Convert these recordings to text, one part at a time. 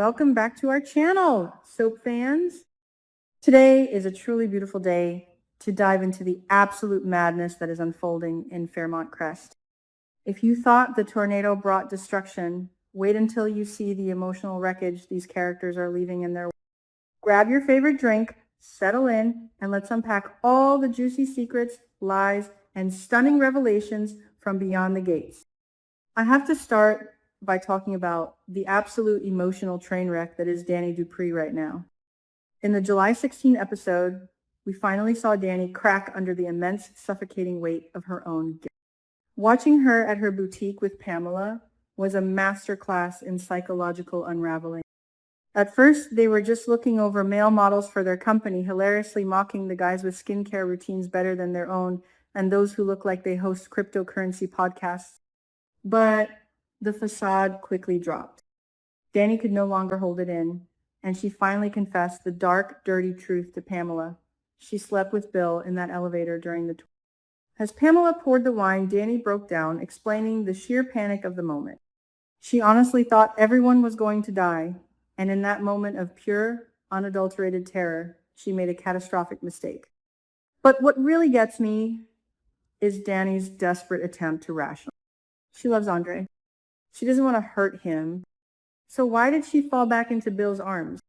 welcome back to our channel, soap fans. Today is a truly beautiful day to dive into the absolute madness that is unfolding in Fairmont Crest. If you thought the tornado brought destruction, wait until you see the emotional wreckage these characters are leaving in their wake. Grab your favorite drink, settle in, and let's unpack all the juicy secrets, lies, and stunning revelations from beyond the gates. I have to start by talking about the absolute emotional train wreck that is Danny Dupree right now. In the July 16 episode, we finally saw Danny crack under the immense, suffocating weight of her own guilt. Watching her at her boutique with Pamela was a masterclass in psychological unraveling. At first, they were just looking over male models for their company, hilariously mocking the guys with skincare routines better than their own and those who look like they host cryptocurrency podcasts. But the facade quickly dropped. Danny could no longer hold it in, and she finally confessed the dark, dirty truth to Pamela. She slept with Bill in that elevator during the tour. As Pamela poured the wine, Danny broke down, explaining the sheer panic of the moment. She honestly thought everyone was going to die, and in that moment of pure, unadulterated terror, she made a catastrophic mistake. But what really gets me is Danny's desperate attempt to rationalize. She loves Andre. She doesn't want to hurt him. So why did she fall back into Bill's arms?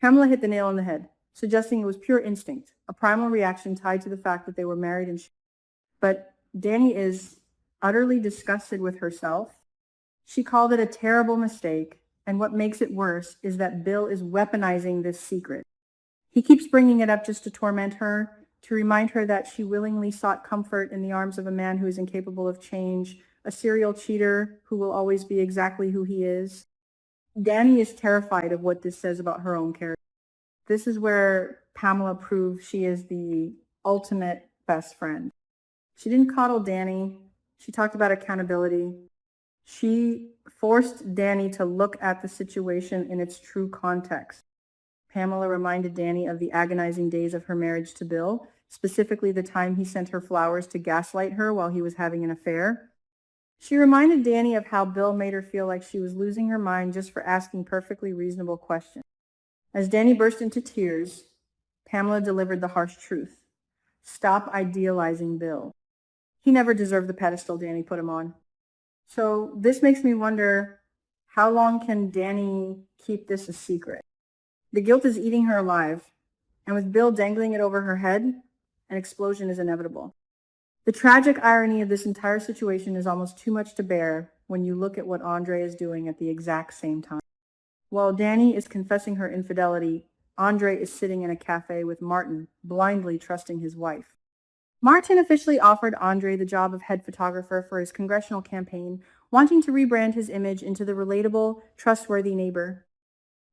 Pamela hit the nail on the head, suggesting it was pure instinct, a primal reaction tied to the fact that they were married and But Danny is utterly disgusted with herself. She called it a terrible mistake, and what makes it worse is that Bill is weaponizing this secret. He keeps bringing it up just to torment her, to remind her that she willingly sought comfort in the arms of a man who is incapable of change, a serial cheater who will always be exactly who he is. Danny is terrified of what this says about her own character. This is where Pamela proves she is the ultimate best friend. She didn't coddle Danny. She talked about accountability. She forced Danny to look at the situation in its true context. Pamela reminded Danny of the agonizing days of her marriage to Bill, specifically the time he sent her flowers to gaslight her while he was having an affair. She reminded Danny of how Bill made her feel like she was losing her mind just for asking perfectly reasonable questions. As Danny burst into tears, Pamela delivered the harsh truth. Stop idealizing Bill. He never deserved the pedestal Danny put him on. So this makes me wonder, how long can Danny keep this a secret? The guilt is eating her alive, and with Bill dangling it over her head, an explosion is inevitable. The tragic irony of this entire situation is almost too much to bear when you look at what Andre is doing at the exact same time. While Danny is confessing her infidelity, Andre is sitting in a cafe with Martin, blindly trusting his wife. Martin officially offered Andre the job of head photographer for his congressional campaign, wanting to rebrand his image into the relatable, trustworthy neighbor.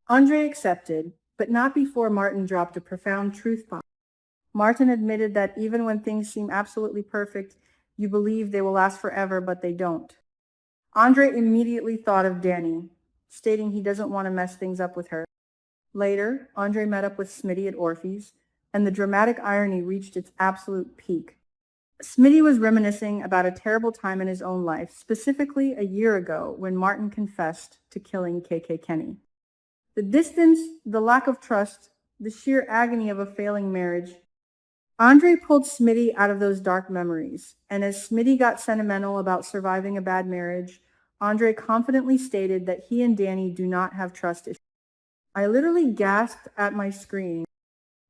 Andre accepted, but not before Martin dropped a profound truth bomb. Martin admitted that even when things seem absolutely perfect, you believe they will last forever, but they don't. Andre immediately thought of Danny, stating he doesn't want to mess things up with her. Later, Andre met up with Smitty at Orphe's, and the dramatic irony reached its absolute peak. Smitty was reminiscing about a terrible time in his own life, specifically a year ago when Martin confessed to killing KK Kenny. The distance, the lack of trust, the sheer agony of a failing marriage. Andre pulled Smitty out of those dark memories, and as Smitty got sentimental about surviving a bad marriage, Andre confidently stated that he and Danny do not have trust issues. I literally gasped at my screen.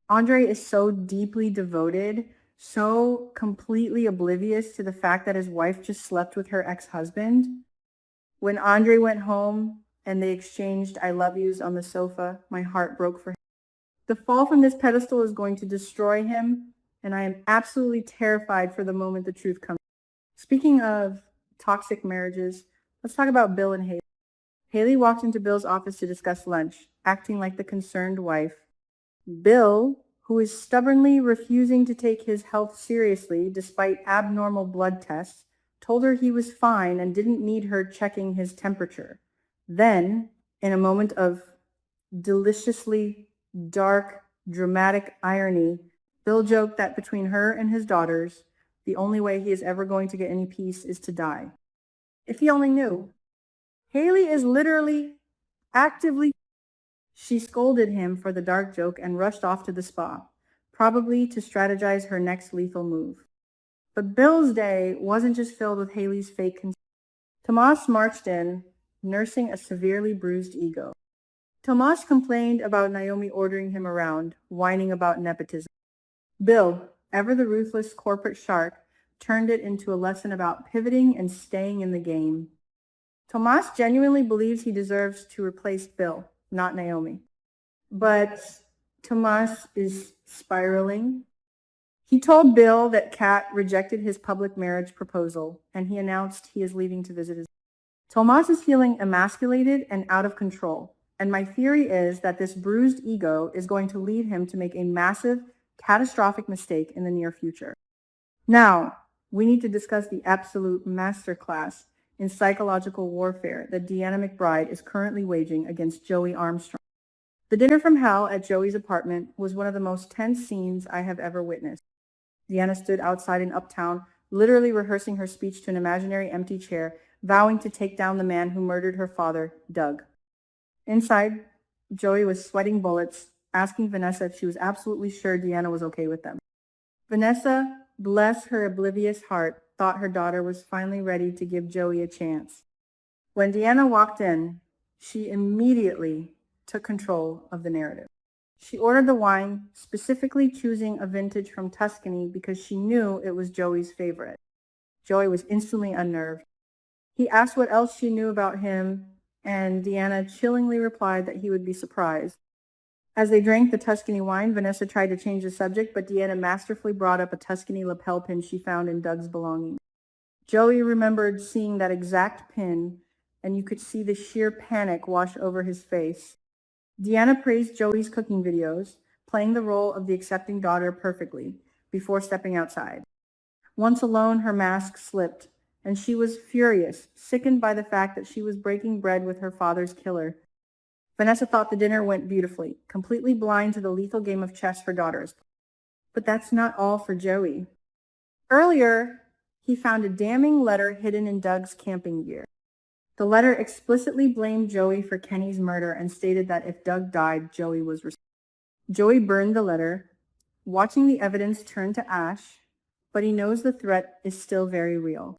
Andre is so deeply devoted, so completely oblivious to the fact that his wife just slept with her ex-husband. When Andre went home and they exchanged I love yous on the sofa, my heart broke for him. The fall from this pedestal is going to destroy him, and I am absolutely terrified for the moment the truth comes. Speaking of toxic marriages, let's talk about Bill and Haley. Haley walked into Bill's office to discuss lunch, acting like the concerned wife. Bill, who is stubbornly refusing to take his health seriously despite abnormal blood tests, told her he was fine and didn't need her checking his temperature. Then, in a moment of deliciously dark, dramatic irony, Bill joked that between her and his daughters, the only way he is ever going to get any peace is to die. If he only knew. Haley is literally actively She scolded him for the dark joke and rushed off to the spa, probably to strategize her next lethal move. But Bill's day wasn't just filled with Haley's fake concern. Tomas marched in, nursing a severely bruised ego. Tomas complained about Naomi ordering him around, whining about nepotism. Bill, ever the ruthless corporate shark, turned it into a lesson about pivoting and staying in the game. Tomas genuinely believes he deserves to replace Bill, not Naomi. But Tomas is spiraling. He told Bill that Kat rejected his public marriage proposal, and he announced he is leaving to visit his. Tomas is feeling emasculated and out of control, and my theory is that this bruised ego is going to lead him to make a massive, catastrophic mistake in the near future. Now, we need to discuss the absolute masterclass in psychological warfare that Deanna McBride is currently waging against Joey Armstrong. The dinner from hell at Joey's apartment was one of the most tense scenes I have ever witnessed. Deanna stood outside in Uptown, literally rehearsing her speech to an imaginary empty chair, vowing to take down the man who murdered her father, Doug. Inside, Joey was sweating bullets, asking Vanessa if she was absolutely sure Deanna was okay with them. Vanessa, bless her oblivious heart, thought her daughter was finally ready to give Joey a chance. When Deanna walked in, she immediately took control of the narrative. She ordered the wine, specifically choosing a vintage from Tuscany because she knew it was Joey's favorite. Joey was instantly unnerved. He asked what else she knew about him, and Deanna chillingly replied that he would be surprised. As they drank the Tuscany wine, Vanessa tried to change the subject, but Deanna masterfully brought up a Tuscany lapel pin she found in Doug's belongings. Joey remembered seeing that exact pin, and you could see the sheer panic wash over his face. Deanna praised Joey's cooking videos, playing the role of the accepting daughter perfectly, before stepping outside. Once alone, her mask slipped, and she was furious, sickened by the fact that she was breaking bread with her father's killer. Vanessa thought the dinner went beautifully, completely blind to the lethal game of chess her daughters. But that's not all for Joey. Earlier, he found a damning letter hidden in Doug's camping gear. The letter explicitly blamed Joey for Kenny's murder and stated that if Doug died, Joey was responsible. Joey burned the letter, watching the evidence turn to ash, but he knows the threat is still very real.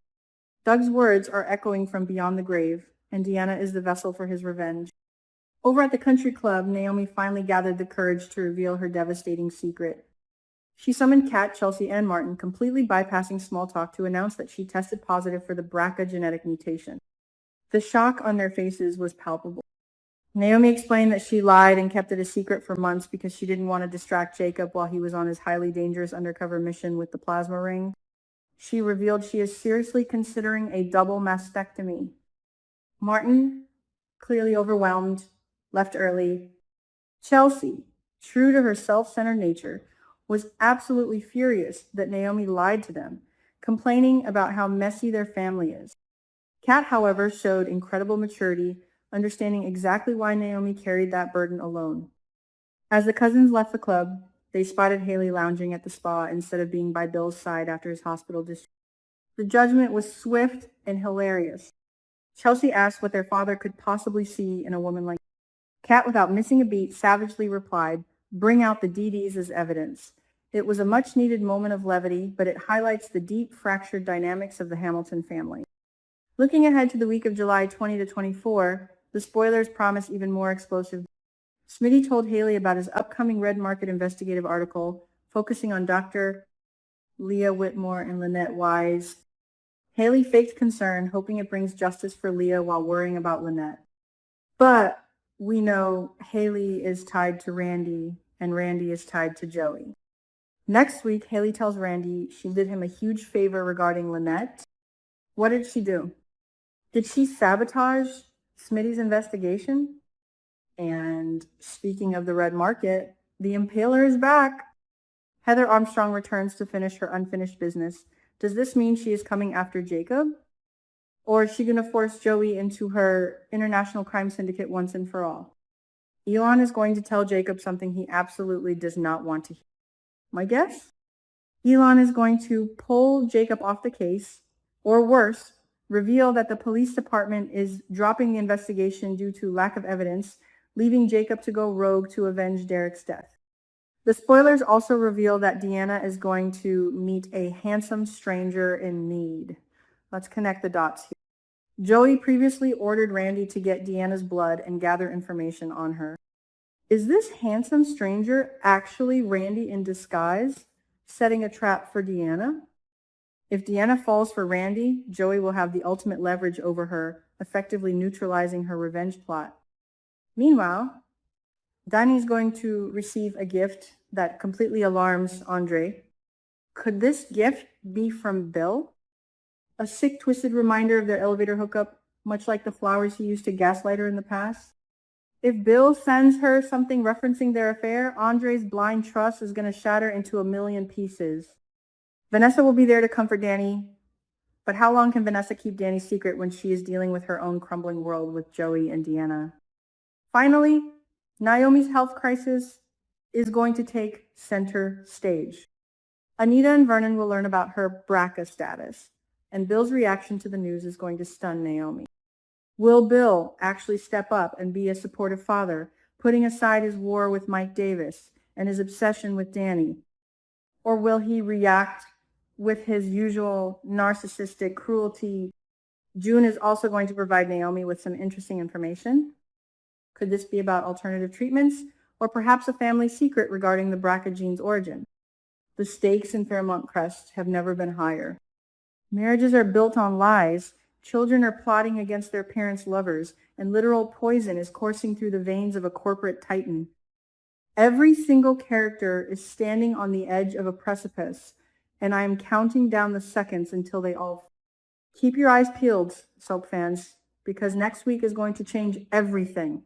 Doug's words are echoing from beyond the grave, and Deanna is the vessel for his revenge. Over at the country club, Naomi finally gathered the courage to reveal her devastating secret. She summoned Kat, Chelsea, and Martin, completely bypassing small talk to announce that she tested positive for the BRCA genetic mutation. The shock on their faces was palpable. Naomi explained that she lied and kept it a secret for months because she didn't want to distract Jacob while he was on his highly dangerous undercover mission with the plasma ring. She revealed she is seriously considering a double mastectomy. Martin, clearly overwhelmed, left early. Chelsea, true to her self-centered nature, was absolutely furious that Naomi lied to them, complaining about how messy their family is. Kat, however, showed incredible maturity, understanding exactly why Naomi carried that burden alone. As the cousins left the club, they spotted Haley lounging at the spa instead of being by Bill's side after his hospital discharge. The judgment was swift and hilarious. Chelsea asked what their father could possibly see in a woman like Kat, without missing a beat, savagely replied, "Bring out the DDs as evidence." It was a much-needed moment of levity, but it highlights the deep, fractured dynamics of the Hamilton family. Looking ahead to the week of July 20 to 24, the spoilers promise even more explosive. Smitty told Haley about his upcoming Red Market investigative article, focusing on Dr. Leah Whitmore and Lynette Wise. Haley faked concern, hoping it brings justice for Leah while worrying about Lynette. But we know Haley is tied to Randy, and Randy is tied to Joey. Next week, Haley tells Randy she did him a huge favor regarding Lynette. What did she do? Did she sabotage Smitty's investigation? And speaking of the Red Market, the Impaler is back. Heather Armstrong returns to finish her unfinished business. Does this mean she is coming after Jacob? Or is she going to force Joey into her international crime syndicate once and for all? Elon is going to tell Jacob something he absolutely does not want to hear. My guess? Elon is going to pull Jacob off the case, or worse, reveal that the police department is dropping the investigation due to lack of evidence, leaving Jacob to go rogue to avenge Derek's death. The spoilers also reveal that Deanna is going to meet a handsome stranger in need. Let's connect the dots here. Joey previously ordered Randy to get Deanna's blood and gather information on her. Is this handsome stranger actually Randy in disguise, setting a trap for Deanna? If Deanna falls for Randy, Joey will have the ultimate leverage over her, effectively neutralizing her revenge plot. Meanwhile, Danny is going to receive a gift that completely alarms Andre. Could this gift be from Bill? A sick, twisted reminder of their elevator hookup, much like the flowers he used to gaslight her in the past? If Bill sends her something referencing their affair, Andre's blind trust is going to shatter into a million pieces. Vanessa will be there to comfort Danny, but how long can Vanessa keep Danny's secret when she is dealing with her own crumbling world with Joey and Deanna? Finally, Naomi's health crisis is going to take center stage. Anita and Vernon will learn about her BRCA status, and Bill's reaction to the news is going to stun Naomi. Will Bill actually step up and be a supportive father, putting aside his war with Mike Davis and his obsession with Danny? Or will he react with his usual narcissistic cruelty? June is also going to provide Naomi with some interesting information. Could this be about alternative treatments, or perhaps a family secret regarding the BRCA gene's origin? The stakes in Fairmont Crest have never been higher. Marriages are built on lies, children are plotting against their parents' lovers, and literal poison is coursing through the veins of a corporate titan. Every single character is standing on the edge of a precipice, and I am counting down the seconds until they all fall. Keep your eyes peeled, soap fans, because next week is going to change everything.